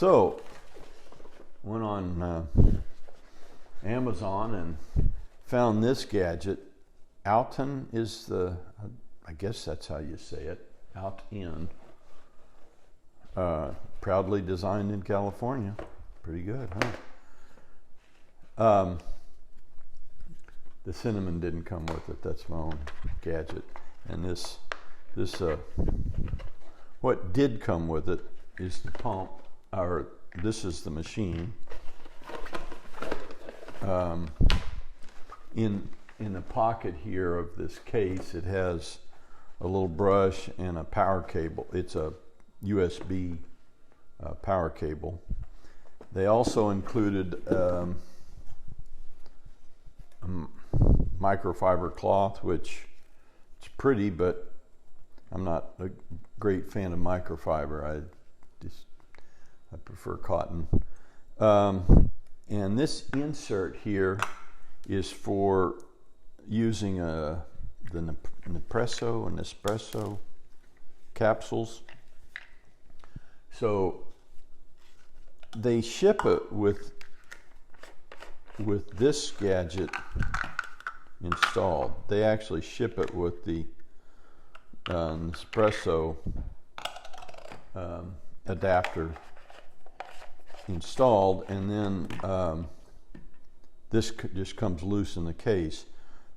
So, went on Amazon and found this gadget. Outin is I guess that's how you say it, Outin. Proudly designed in California. Pretty good, huh? The cinnamon didn't come with it. That's my own gadget. And this what did come with it is the pump, or this is the machine. In the pocket here of this case, it has a little brush and a power cable. It's a USB power cable. They also included a microfiber cloth, which it's pretty, but I'm not a great fan of microfiber. I prefer cotton. And this insert here is for using the Espresso capsules. So they ship it with this gadget installed. They actually ship it with the Espresso adapter installed, and then this just comes loose in the case.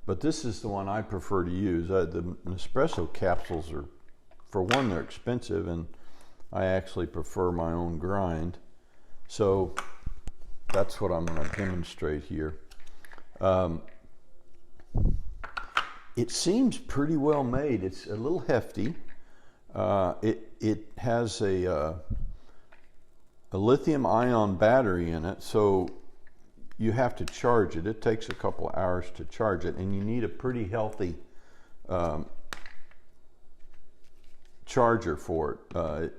But this is the one I prefer to use. The Espresso capsules are, for one, they're expensive, and I actually prefer my own grind. So that's what I'm going to demonstrate here. It seems pretty well made. It's a little hefty. It has a lithium-ion battery in it, so you have to charge it. It takes a couple of hours to charge it, and you need a pretty healthy charger for it.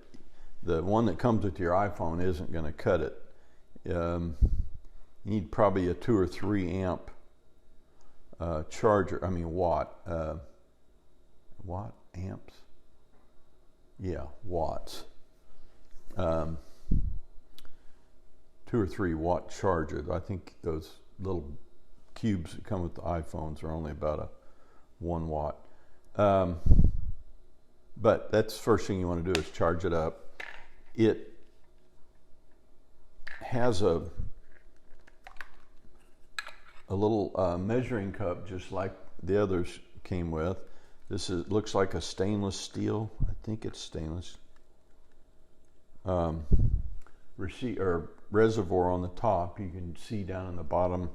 The one that comes with your iPhone isn't going to cut it. You need probably a 2 or 3 amp charger. I mean watt. Watt? Amps? Yeah, watts. 2 or 3 watt charger. I think those little cubes that come with the iPhones are only about a 1 watt. But that's the first thing you want to do is charge it up. It has a little measuring cup, just like the others came with. This looks like a stainless steel. I think it's stainless. Reservoir on the top. You can see down in the bottom.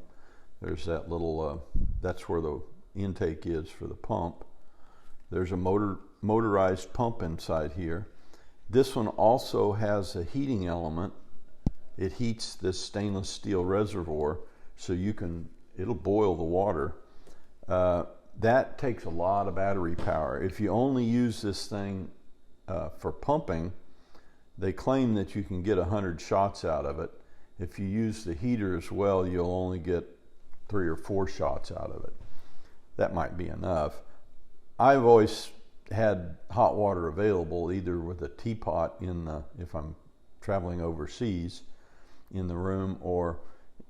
There's that little. That's where the intake is for the pump. There's a motorized pump inside here. This one also has a heating element. It heats this stainless steel reservoir, so it'll boil the water. That takes a lot of battery power. If you only use this thing for pumping, they claim that you can get 100 shots out of it. If you use the heater as well, you'll only get 3 or 4 shots out of it. That might be enough. I've always had hot water available, either with a teapot if I'm traveling overseas, in the room, or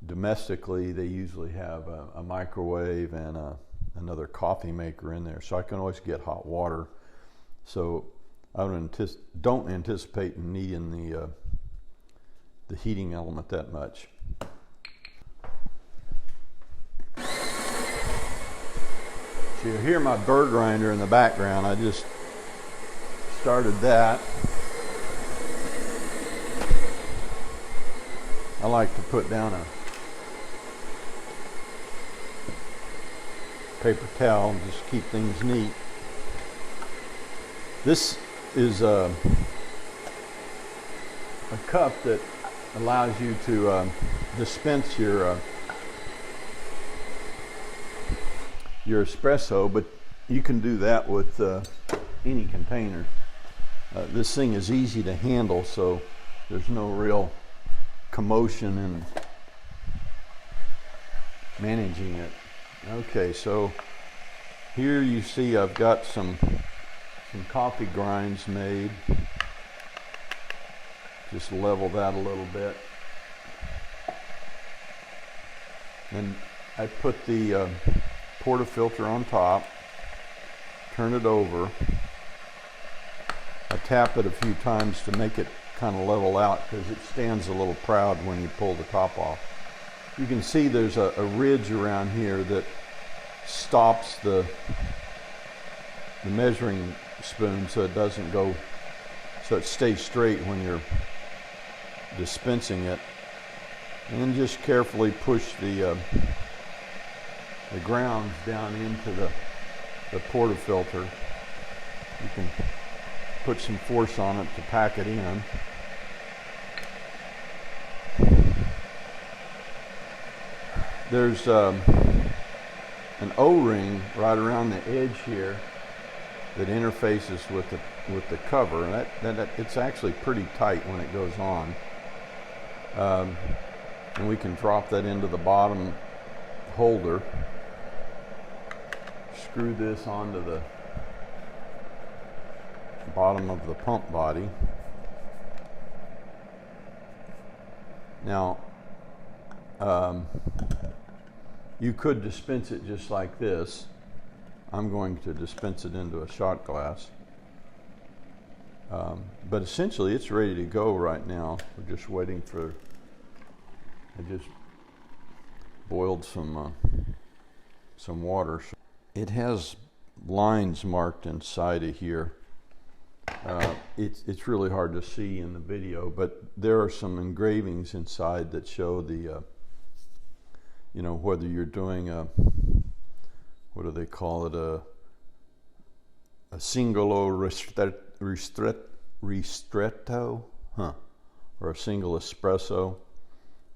domestically they usually have a microwave and another coffee maker in there, so I can always get hot water. So I don't anticipate needing the heating element that much. So you hear my burr grinder in the background. I just started that. I like to put down a paper towel and just keep things neat. This is a cup that allows you to dispense your espresso, but you can do that with any container. This thing is easy to handle, so there's no real commotion in managing it. Okay, so here you see I've got some coffee grinds made. Just level that a little bit. And I put the portafilter on top, turn it over. I tap it a few times to make it kind of level out because it stands a little proud when you pull the top off. You can see there's a ridge around here that stops the measuring spoon so it doesn't go, so it stays straight when you're dispensing it. And then just carefully push the grounds down into the portafilter. You can put some force on it to pack it in. There's an O-ring right around the edge here that interfaces with the cover. And it's actually pretty tight when it goes on. And we can drop that into the bottom holder. Screw this onto the bottom of the pump body. Now, you could dispense it just like this. I'm going to dispense it into a shot glass. But essentially it's ready to go right now. We're just waiting for, I just boiled some water. It has lines marked inside of here. It's really hard to see in the video, but there are some engravings inside that show the, whether you're doing what do they call it, a singolo ristretto, or a single espresso.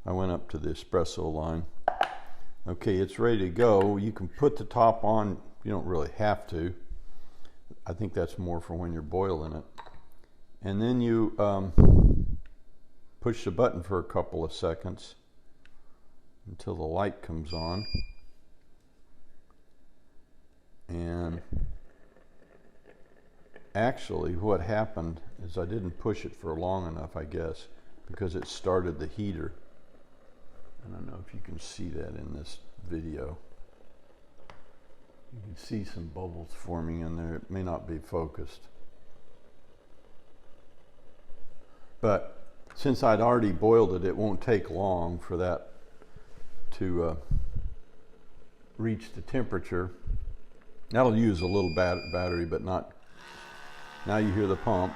I went up to the espresso line. Okay, it's ready to go. You can put the top on. You don't really have to. I think that's more for when you're boiling it. And then you push the button for a couple of seconds until the light comes on. And actually what happened is I didn't push it for long enough, I guess, because it started the heater. I don't know if you can see that in this video. You can see some bubbles forming in there. It may not be focused. But since I'd already boiled it, it won't take long for that to reach the temperature. That'll use a little battery, but not. Now you hear the pump.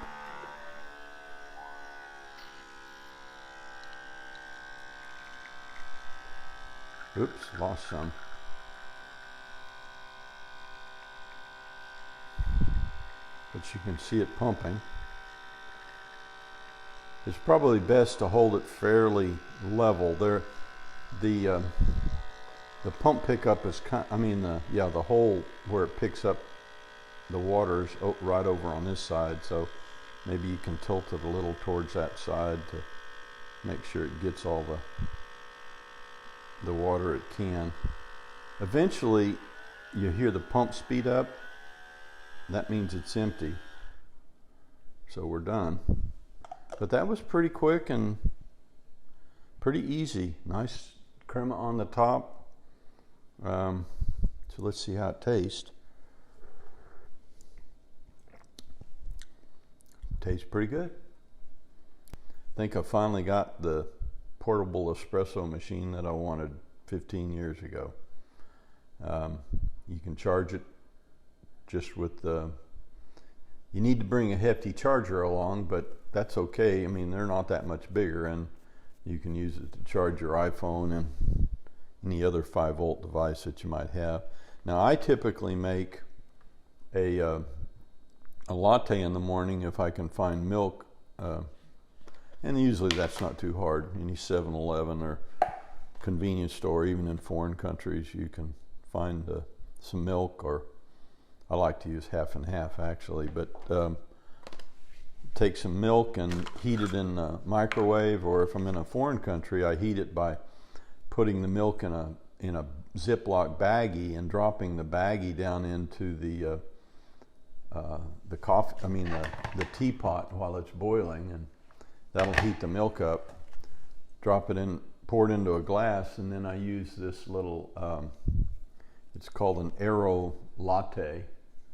Oops, lost some. But you can see it pumping. It's probably best to hold it fairly level. The pump pickup is the hole where it picks up the water is right over on this side, so maybe you can tilt it a little towards that side to make sure it gets all the water it can. Eventually you hear the pump speed up. That means it's empty. So we're done. But that was pretty quick and pretty easy. Nice crema on the top. So let's see how it tastes. Tastes pretty good. I think I finally got the portable espresso machine that I wanted 15 years ago. You can charge it just with you need to bring a hefty charger along, but that's okay. I mean, they're not that much bigger, and you can use it to charge your iPhone and any other 5-volt device that you might have. Now, I typically make a latte in the morning if I can find milk, and usually that's not too hard. Any 7-Eleven or convenience store, even in foreign countries, you can find some milk, or I like to use half and half actually, but take some milk and heat it in the microwave, or if I'm in a foreign country, I heat it by putting the milk in a Ziploc baggie and dropping the baggie down into the teapot while it's boiling, and That'll heat the milk up. Drop it in, pour it into a glass, and then I use this little, it's called an Aero Latte.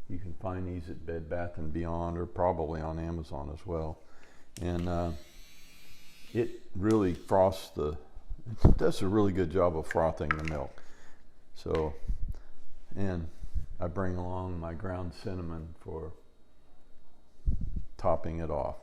You can find these at Bed Bath & Beyond, or probably on Amazon as well. And it really frosts it does a really good job of frothing the milk. So, and I bring along my ground cinnamon for topping it off.